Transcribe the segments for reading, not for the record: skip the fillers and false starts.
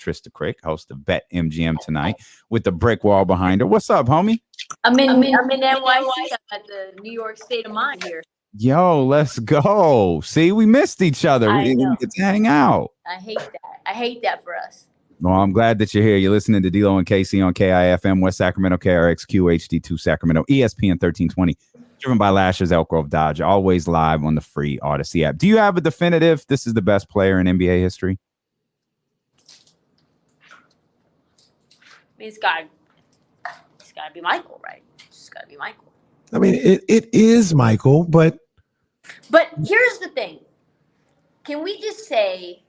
Trysta Krick, host of BetMGM tonight, with the brick wall behind her. What's up, homie? I'm in NYC at the New York State of Mind here. Yo, let's go. See, we missed each other. We get to hang out. I hate that for us. Well, I'm glad that you're here. You're listening to D-Lo and Casey on KIFM, West Sacramento, KRXQ, HD2 Sacramento, ESPN 1320, driven by Lashes, Elk Grove Dodge, always live on the free Odyssey app. Do you have a definitive, this is the best player in NBA history? I mean, it's got to be Michael, right? It's got to be Michael. I mean, it is Michael, but here's the thing. Can we just say,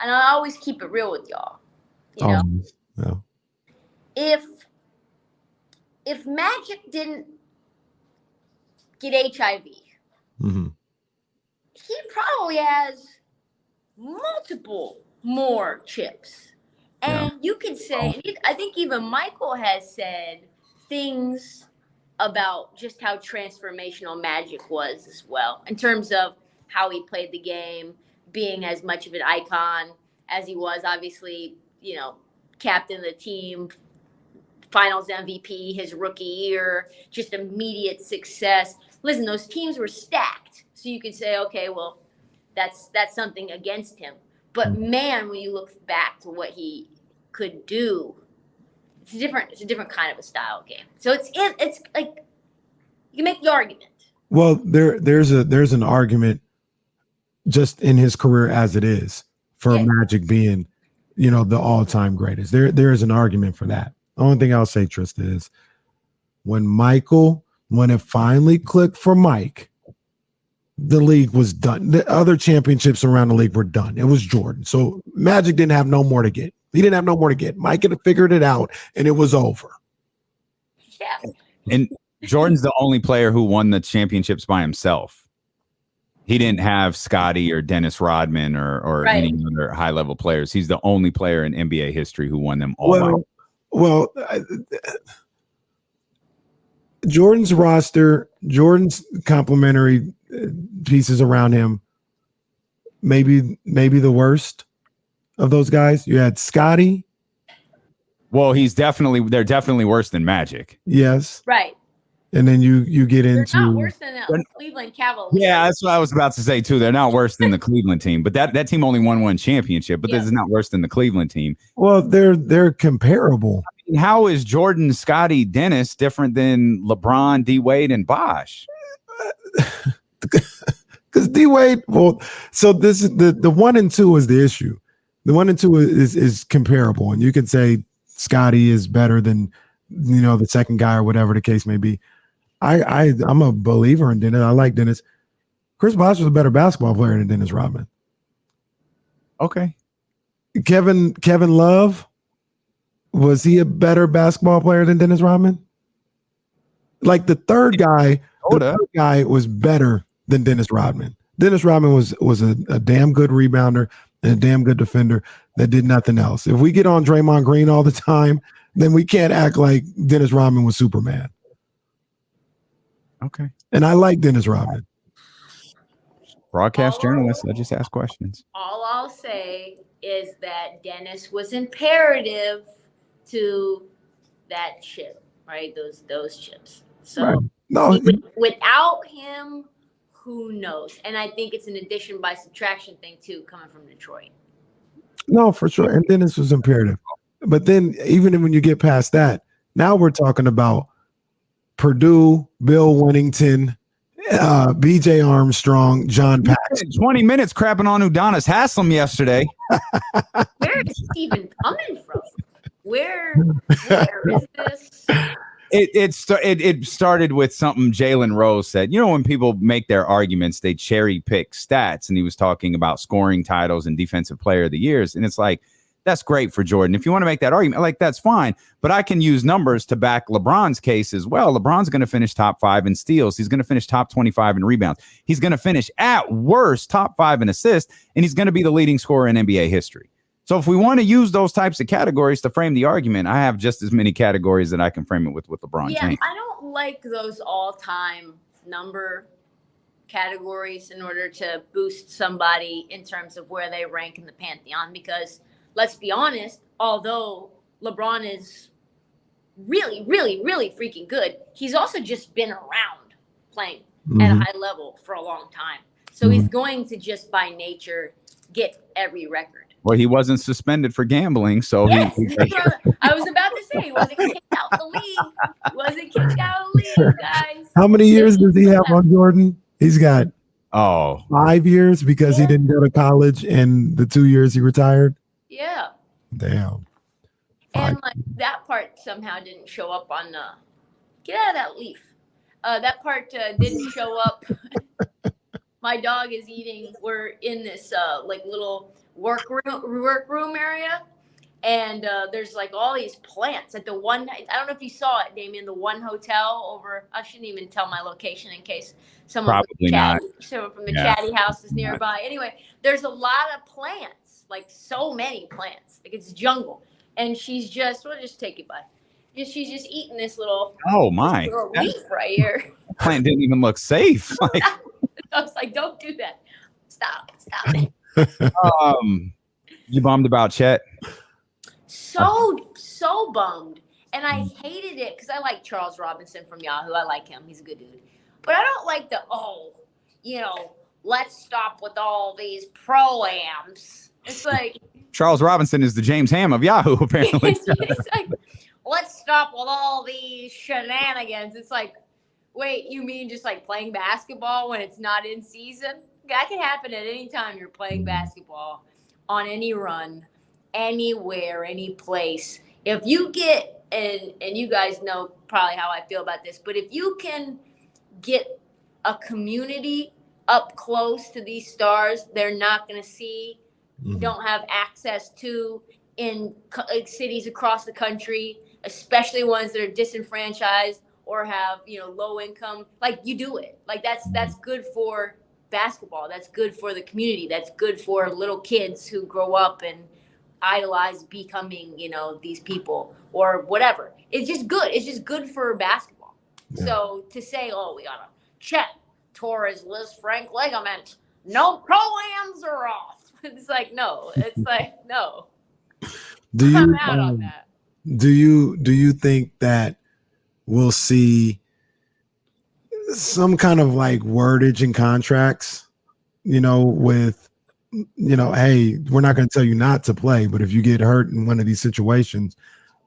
and I always keep it real with y'all, you know, no. If Magic didn't get HIV, he probably has multiple more chips. And you could say, I think even Michael has said things about just how transformational Magic was as well, in terms of how he played the game, being as much of an icon as he was, obviously, you know, captain of the team, finals MVP, his rookie year, just immediate success. Listen, those teams were stacked. So you could say, okay, well, that's something against him. But man, when you look back to what he could do, it's a different kind of a style game. So it's like, you can make the argument. Well, there's an argument just in his career as it is for Magic being, you know, the all-time greatest. There is an argument for that. The only thing I'll say, Trysta, is when it finally clicked for Mike, the league was done. The other championships around the league were done. It was Jordan. So Magic didn't have no more to get. He didn't have no more to get. Mike had figured it out, and it was over. Yeah. And Jordan's the only player who won the championships by himself. He didn't have Scottie or Dennis Rodman or any other high-level players. He's the only player in NBA history who won them all. Well, Jordan's roster, Jordan's complimentary pieces around him, maybe the worst of those guys. You had Scottie. Well, they're definitely worse than Magic. Yes. Right. And then you get into. They're not worse than the Cleveland Cavaliers. Yeah, that's what I was about to say too. They're not worse than the Cleveland team, but that team only won one championship. But this is not worse than the Cleveland team. Well, they're comparable. I mean, how is Jordan, Scottie, Dennis different than LeBron, D Wade, and Bosh? Because D Wade. Well, so this is the 1 and 2 is the issue. The 1 and 2 is comparable, and you can say Scottie is better than, you know, the second guy or whatever the case may be. I'm a believer in Dennis. I like Dennis. Chris Bosh was a better basketball player than Dennis Rodman. Okay. Kevin Love, was he a better basketball player than Dennis Rodman? Like the third guy was better than Dennis Rodman. Dennis Rodman was a damn good rebounder and a damn good defender that did nothing else. If we get on Draymond Green all the time, then we can't act like Dennis Rodman was Superman. Okay. And I like Dennis Rodman. Broadcast journalist. I just ask questions. All I'll say is that Dennis was imperative to that chip, right? Those chips. So without him, who knows? And I think it's an addition by subtraction thing too, coming from Detroit. No, for sure. And Dennis was imperative. But then even when you get past that, now we're talking about Purdue, Bill Winnington, BJ Armstrong, John Paxson. 20 minutes crapping on Udonis Haslem yesterday. Where is he even coming from? Where is this? It started with something Jalen Rose said. You know, when people make their arguments, they cherry pick stats, and he was talking about scoring titles and defensive player of the years. And it's like, that's great for Jordan. If you want to make that argument, like, that's fine. But I can use numbers to back LeBron's case as well. LeBron's going to finish top 5 in steals. He's going to finish top 25 in rebounds. He's going to finish at worst top 5 in assists, and he's going to be the leading scorer in NBA history. So if we want to use those types of categories to frame the argument, I have just as many categories that I can frame it with LeBron James. I don't like those all-time number categories in order to boost somebody in terms of where they rank in the pantheon. Because let's be honest, although LeBron is really, really, really freaking good, he's also just been around playing at a high level for a long time. So he's going to just by nature get every record. Well, he wasn't suspended for gambling, so yes, I was about to say he wasn't kicked out the league. He wasn't kicked out of the league, guys. How many years does he have on Jordan? He's got 5 years because he didn't go to college and the 2 years he retired. Yeah. Damn. And like that part somehow didn't show up on the get out of that leaf. That part didn't show up. My dog is eating. We're in this like little workroom area, and there's like all these plants at the one. I don't know if you saw it, Damien. The one hotel over. I shouldn't even tell my location in case someone from the Chatty house is nearby. Anyway, there's a lot of plants, like so many plants, like it's jungle. And she's just, we'll just take it by. She's just eating this little, little leaf right here. The plant didn't even look safe. Like, I was like, don't do that. Stop it. You bummed about Chet? So bummed. And I hated it because I like Charles Robinson from Yahoo. I like him. He's a good dude. But I don't like let's stop with all these pro-ams. It's like, Charles Robinson is the James Ham of Yahoo, apparently. It's like, let's stop with all these shenanigans. It's like, wait, you mean just like playing basketball when it's not in season? That can happen at any time you're playing basketball on any run, anywhere, any place. If you get, and you guys know probably how I feel about this, but if you can get a community up close to these stars, they're not going to see, don't have access to in cities across the country, especially ones that are disenfranchised or have low income. Like, you do it. Like that's good for basketball. That's good for the community. That's good for little kids who grow up and idolize becoming these people or whatever. It's just good. It's just good for basketball. Yeah. So to say, we got a Chet tore his Liz Frank ligament, no pro-ams are off. It's like, no. It's like, no. I'm out on that. Do you think that we'll see some kind of like wordage in contracts, with, hey, we're not going to tell you not to play, but if you get hurt in one of these situations,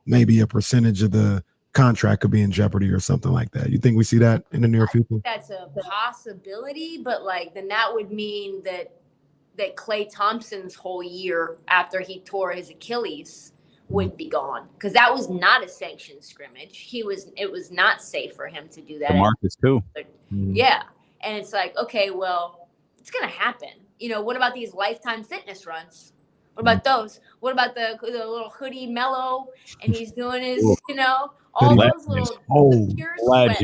maybe a percentage of the contract could be in jeopardy or something like that. You think we see that in the near future? That's a possibility, but then that would mean that Klay Thompson's whole year after he tore his Achilles would be gone, because that was not a sanctioned scrimmage. It was not safe for him to do that. Marcus too. Yeah, and it's like, okay, well, it's gonna happen. What about these Lifetime Fitness runs? What about those? What about the little hoodie Mellow, and he's doing his, all those little pure sweat.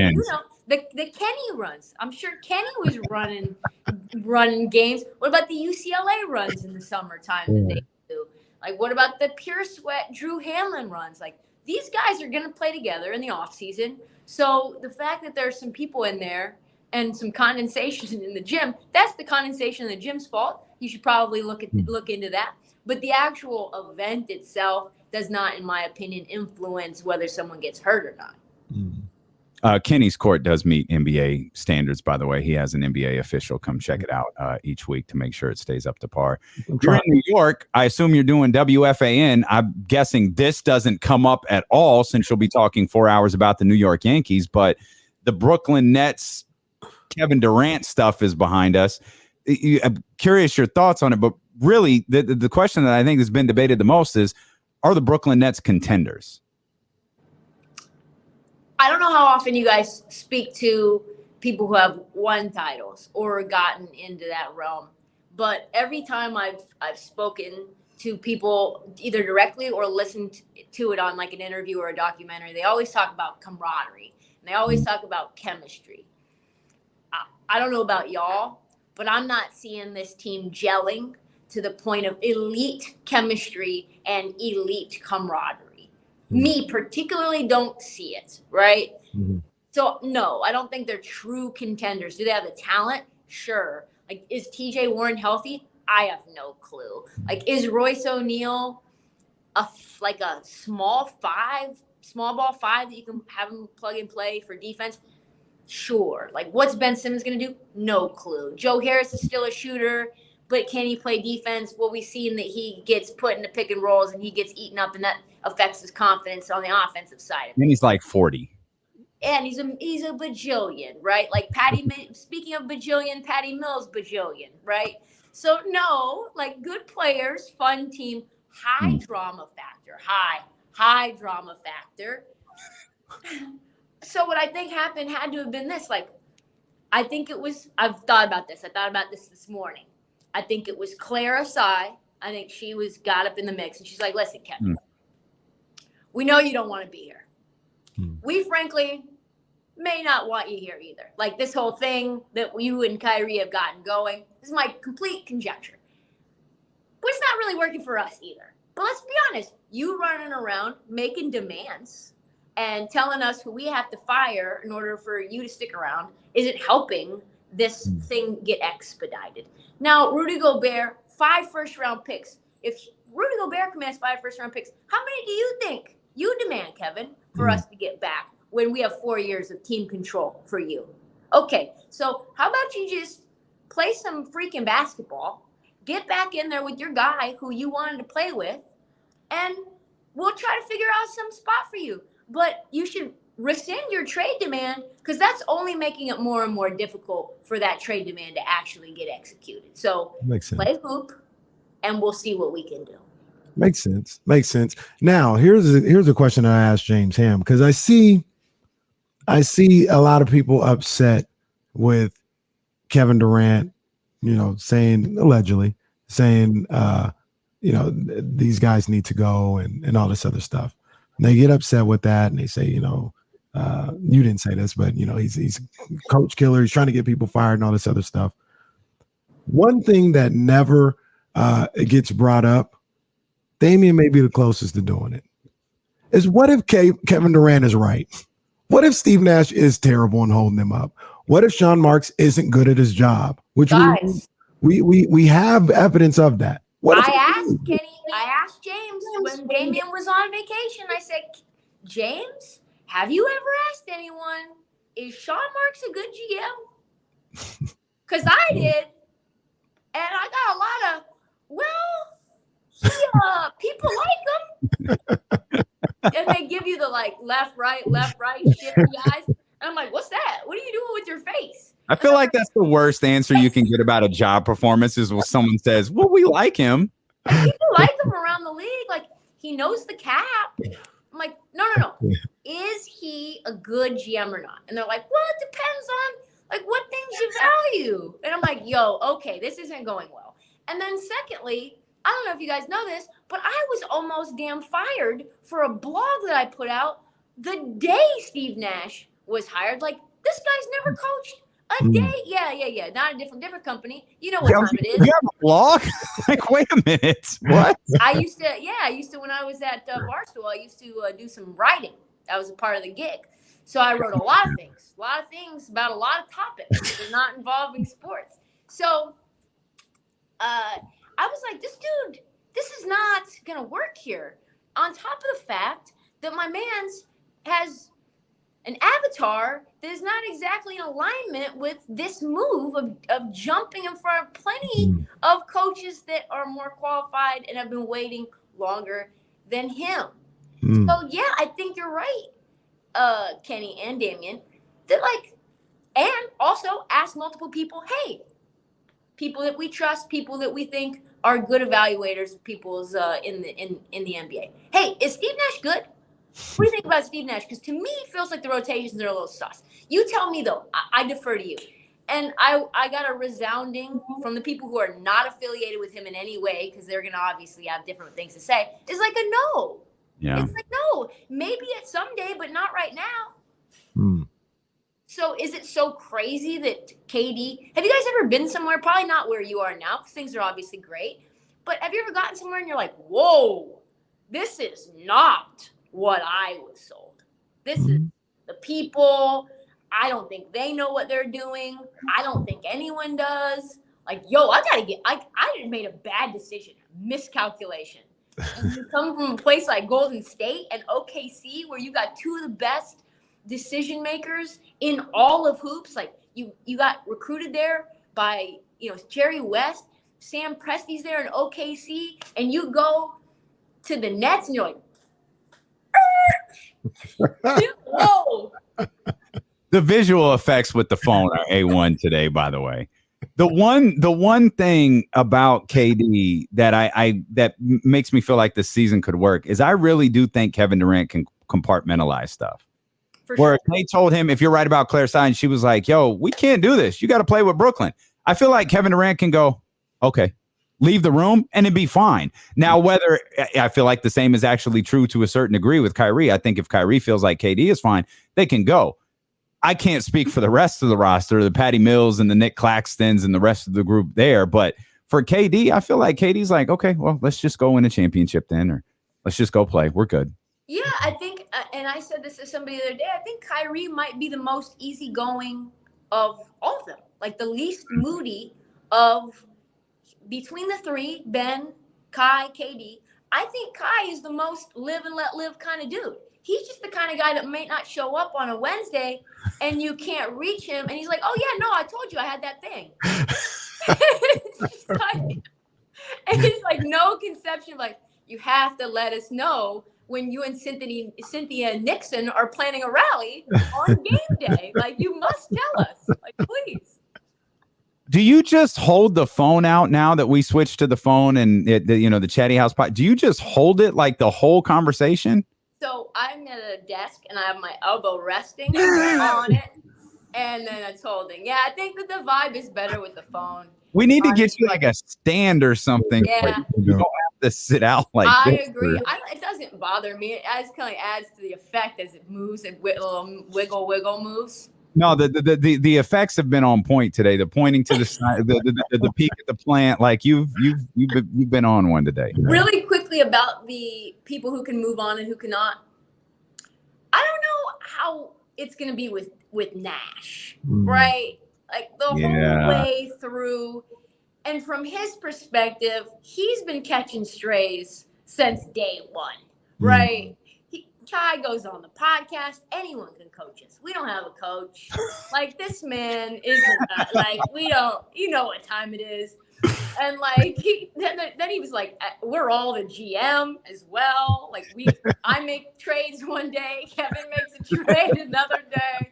The Kenny runs. I'm sure Kenny was running games. What about the UCLA runs in the summertime that they do? Like, what about the Pure Sweat Drew Hamlin runs? Like, these guys are going to play together in the off season. So the fact that there's some people in there and some condensation in the gym, that's the condensation in the gym's fault. You should probably look into that. But the actual event itself does not, in my opinion, influence whether someone gets hurt or not. Kenny's court does meet NBA standards, by the way. He has an NBA official come check it out each week to make sure it stays up to par. You're in New York. I assume you're doing WFAN. I'm guessing this doesn't come up at all since you'll be talking 4 hours about the New York Yankees, but the Brooklyn Nets, Kevin Durant stuff is behind us. I'm curious your thoughts on it, but really the question that I think has been debated the most is, are the Brooklyn Nets contenders? I don't know how often you guys speak to people who have won titles or gotten into that realm, but every time I've spoken to people either directly or listened to it on like an interview or a documentary, they always talk about camaraderie and they always talk about chemistry. I don't know about y'all, but I'm not seeing this team gelling to the point of elite chemistry and elite camaraderie. Me particularly don't see it, right? So, no, I don't think they're true contenders. Do they have the talent? Sure. Like, is TJ Warren healthy? I have no clue. Like, is Royce O'Neal a small ball five that you can have him plug and play for defense? Sure. Like, what's Ben Simmons going to do? No clue. Joe Harris is still a shooter, but can he play defense? Well, we've seen that he gets put into pick and rolls and he gets eaten up, and that affects his confidence on the offensive side. And he's like 40. And he's a bajillion, right? Like speaking of bajillion, Patty Mills bajillion, right? So no, like, good players, fun team, high drama factor. So what I think happened had to have been this. Like, I think it was, I've thought about this. I thought about this morning. I think it was Clara Sy. I think she got up in the mix, and she's like, listen, Kevin, we know you don't want to be here. We frankly may not want you here either. Like, this whole thing that you and Kyrie have gotten going, this is my complete conjecture. But it's not really working for us either. But let's be honest, you running around making demands and telling us who we have to fire in order for you to stick around isn't helping this thing get expedited. Now, Rudy Gobert, 5 first-round picks. If Rudy Gobert commands 5 first-round picks, how many do you think you demand, Kevin, for us to get back when we have 4 years of team control for you? Okay, so how about you just play some freaking basketball, get back in there with your guy who you wanted to play with, and we'll try to figure out some spot for you. But you should rescind your trade demand, because that's only making it more and more difficult for that trade demand to actually get executed. So play hoop, and we'll see what we can do. Makes sense. Now, here's a question I asked James Ham, because I see a lot of people upset with Kevin Durant, allegedly saying, these guys need to go and all this other stuff. And they get upset with that, and they say, you didn't say this, but he's a coach killer. He's trying to get people fired and all this other stuff. One thing that never gets brought up, Damian may be the closest to doing it, is what if Kevin Durant is right? What if Steve Nash is terrible and holding him up? What if Sean Marks isn't good at his job? Which we have evidence of that. I asked James when Damian was on vacation. I said, James, have you ever asked anyone, is Sean Marks a good GM? Because I did. And I got a lot of, people like him. And they give you the left, right, shifty eyes. And I'm like, what's that? What are you doing with your face? I feel like that's the worst answer you can get about a job performance is when someone says, well, we like him. And people like him around the league. Like, he knows the cap. I'm like, no. Is he a good GM or not? And they're like, well, it depends on what things you value. And I'm like, okay, this isn't going well. And then secondly, I don't know if you guys know this, but I was almost damn fired for a blog that I put out the day Steve Nash was hired. Like, this guy's never coached a day. Yeah. Not a different company. You know what time it is. You have a blog? Like, wait a minute. What? I used to, when I was at Barstool, I used to do some writing. That was a part of the gig. So I wrote a lot of things about a lot of topics that are not involving sports. So I was like, this is not going to work here. On top of the fact that my man's has an avatar that is not exactly in alignment with this move of jumping in front of plenty of coaches that are more qualified and have been waiting longer than him. So, yeah, I think you're right, Kenny and Damian, that and also ask multiple people, hey, people that we trust, people that we think are good evaluators of people's in the NBA. Hey, is Steve Nash good? What do you think about Steve Nash? Because to me, it feels like the rotations are a little sus. You tell me, though. I defer to you. And I got a resounding from the people who are not affiliated with him in any way, because they're going to obviously have different things to say. It's like a no. Yeah. It's like, no, maybe at someday, but not right now. So is it so crazy that KD, have you guys ever been somewhere, probably not where you are now, because things are obviously great, but have you ever gotten somewhere and you're like, whoa, this is not what I was sold. This is the people. I don't think they know what they're doing. I don't think anyone does. Like, yo, I made a bad decision, miscalculation. And you come from a place like Golden State and OKC, where you got two of the best decision makers in all of hoops. Like, you got recruited there by, Jerry West, Sam Presti's there in OKC, and you go to the Nets and you're like, whoa. The visual effects with the phone are A1 today, by the way. The one thing about KD that makes me feel like this season could work is I really do think Kevin Durant can compartmentalize stuff. Where they told him, if you're right about Claire Stein, she was like, yo, we can't do this. You got to play with Brooklyn. I feel like Kevin Durant can go, okay, leave the room and it'd be fine. Now, whether I feel like the same is actually true to a certain degree with Kyrie. I think if Kyrie feels like KD is fine, they can go. I can't speak for the rest of the roster, the Patty Mills and the Nick Claxtons and the rest of the group there. But for KD, I feel like KD's like, okay, well, let's just go win a championship then, or let's just go play. We're good. Yeah, I think, and I said this to somebody the other day, I think Kyrie might be the most easygoing of all of them. Like the least moody of between the three, Ben, Kai, KD. I think Kai is the most live and let live kind of dude. He's just the kind of guy that may not show up on a Wednesday and you can't reach him. And he's like, oh, yeah, no, I told you I had that thing. It's like no conception of like, you have to let us know when you and Cynthia Nixon are planning a rally on game day. Like, you must tell us. Like, please. Do you just hold the phone out now that we switched to the phone and the Chatty House pod? Do you just hold it like the whole conversation? So I'm at a desk and I have my elbow resting on it, and then it's holding. Yeah, I think that the vibe is better with the phone. We need to get you like a stand or something. Yeah. You don't have to sit out like I this. agree. It doesn't bother me. It just kind of adds to the effect as it moves and wiggle moves. No, the effects have been on point today. The pointing to the side, the peak at the plant, like you've been on one today. Really quickly about the people who can move on and who cannot. I don't know how it's going to be with Nash, right? Like the whole way through. And from his perspective, he's been catching strays since day one, right? Kai goes on the podcast. Anyone can coach us. We don't have a coach. Like, this man isn't like, we don't, what time it is. And like, then he was like, we're all the GM as well. Like, I make trades one day. Kevin makes a trade another day.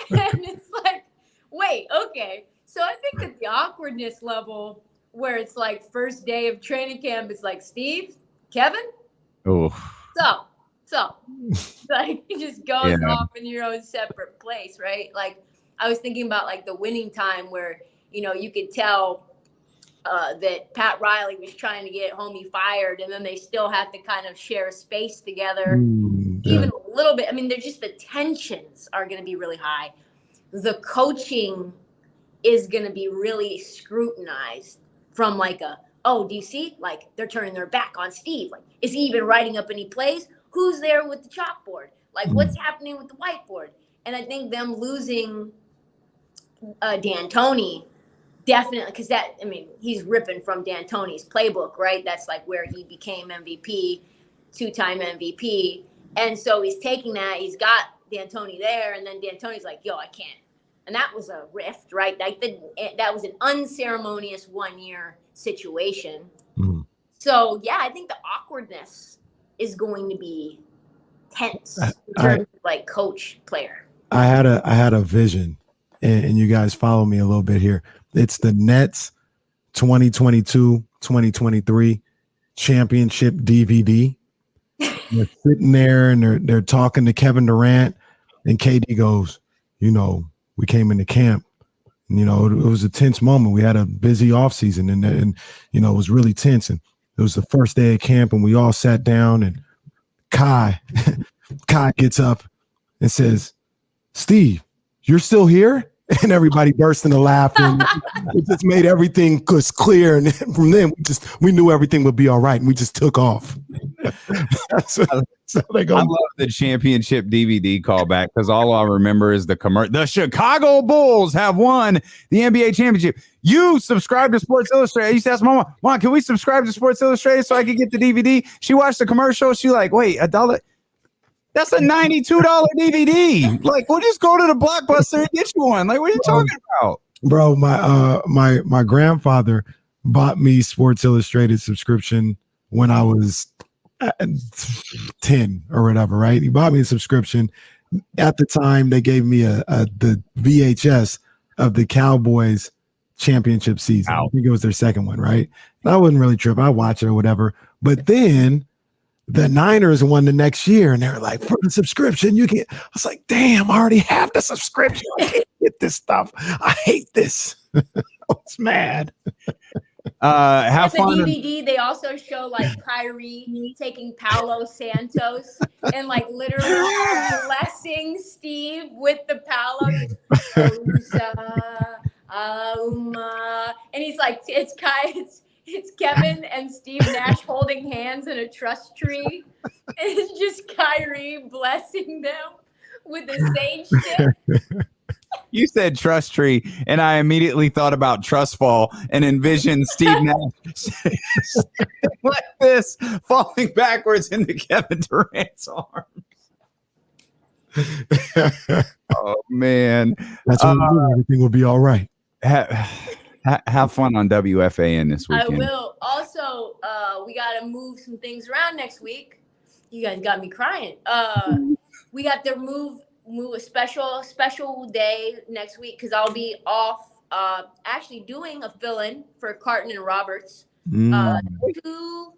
And it's like, wait, okay. So I think that the awkwardness level where it's like first day of training camp, it's like, Steve, Kevin. Oh, So like, he just goes off in your own separate place, right? Like, I was thinking about like the winning time where, you could tell that Pat Riley was trying to get homie fired, and then they still have to kind of share space together, even a little bit. I mean, they're just, the tensions are going to be really high. The coaching is going to be really scrutinized from like do you see? Like, they're turning their back on Steve. Like, is he even writing up any plays? Who's there with the chalkboard? Like, what's happening with the whiteboard? And I think them losing D'Antoni, definitely, because he's ripping from D'Antoni's playbook, right? That's like where he became MVP, 2-time MVP. And so he's taking that. He's got D'Antoni there, and then D'Antoni's like, yo, I can't. And that was a rift, right? That was an unceremonious one-year situation. So, yeah, I think the awkwardness is going to be tense in terms of like coach player. I had a vision, and you guys follow me a little bit here. It's the Nets 2022-2023 championship DVD. They're sitting there and they're talking to Kevin Durant, and KD goes, we came into camp, and it was a tense moment. We had a busy offseason, and it was really tense, and it was the first day of camp, and we all sat down, and Kai gets up and says, Steve, you're still here? And everybody burst into laughing. It just made everything clear. And from then we knew everything would be all right. And we just took off. So they go. I love the championship DVD callback because all I remember is the commercial. The Chicago Bulls have won the NBA championship. You subscribe to Sports Illustrated. I used to ask Mama, Mom, can we subscribe to Sports Illustrated so I can get the DVD? She watched the commercial. She like, wait, $1? That's a $92 DVD. Like, we'll just go to the Blockbuster and get you one. Like, what are you talking about? Bro, my grandfather bought me Sports Illustrated subscription when I was 10 or whatever, right? He bought me a subscription. At the time, they gave me the VHS of the Cowboys championship season. I think it was their second one, right? And I wouldn't really trip. I watch it or whatever. But then the Niners won the next year, and they were like, for the subscription, you get. I was like, damn, I already have the subscription. I can't get this stuff. I hate this. I was mad. Have the fun. DVD, they also show like Kyrie taking Paolo Santos and like literally blessing Steve with the Paolo. And he's like, it's Kevin and Steve Nash holding hands in a trust tree. And it's just Kyrie blessing them with the sage stick. You said trust tree, and I immediately thought about trust fall and envisioned Steve Nash like this, falling backwards into Kevin Durant's arms. Oh, man. That's what we do. Everything will be all right. Have fun on WFAN this weekend. I will. Also, we got to move some things around next week. You guys got me crying. We got to move a special day next week because I'll be off actually doing a fill-in for Carton and Roberts. 2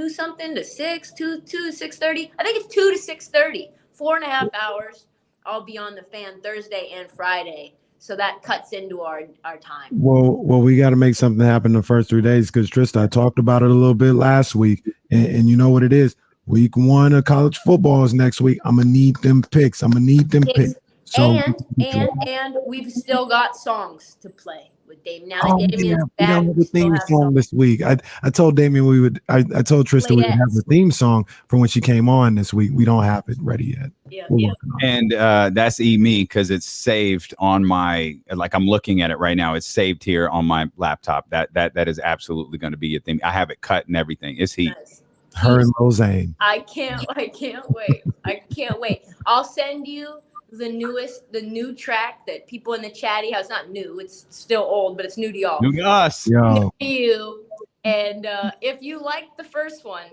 something to 6, 2 to 6:30. I think it's 2 to 6:30, 4.5 hours. I'll be on the Fan Thursday and Friday. So that cuts into our time. Well, we got to make something happen the first 3 days because Trysta, I talked about it a little bit last week, and you know what it is. Week 1 of college football is next week. I'm gonna need them picks. So and we've still got songs to play with Damien. Now that Damien's we back, don't have a theme song this week. I told Damien I told Trysta we would have the theme song for when she came on this week. We don't have it ready yet. Yeah. And that's me because it's saved on my, like I'm looking at it right now. It's saved here on my laptop. That is absolutely going to be a thing. I have it cut and everything. It's heat. Nice. Her and Lozane. I can't wait. I'll send you the new track that people in the chatty house. Not new, it's still old, but it's new to y'all. New to us. New to you. And if you like the first one,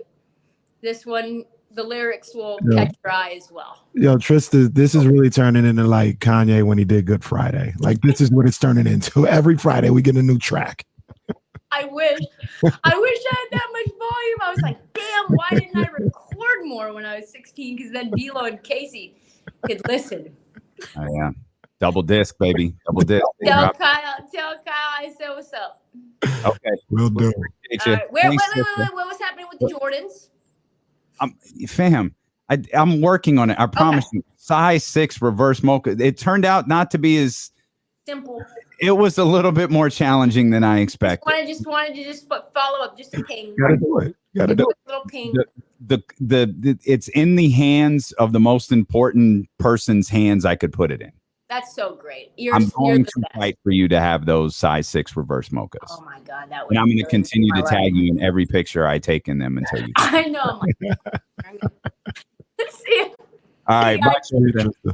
this one, the lyrics will catch your eye as well. Yo, Trysta, this is really turning into like Kanye when he did Good Friday. Like this is what it's turning into. Every Friday we get a new track. I wish I had that much volume. I was like, damn, why didn't I record more when I was 16? Because then D-Lo and Casey could listen. Oh, yeah. Double disc, baby. Double disc. Tell Kyle I said what's up. Okay. We'll do. Right. Wait, what was happening with the Jordans? Fam, I'm working on it. I promise you. Size 6 reverse mocha. It turned out not to be as simple. It was a little bit more challenging than I expected. Just wanted to follow up, just a ping. Gotta do it. Little ping. It's in the hands of the most important person's hands I could put it in. That's so great. I'm going to fight for you to have those size 6 reverse mochas. Oh my God, that would. And I'm going to continue to tag you in every picture I take in them until you. I know. See you. All right. Bye.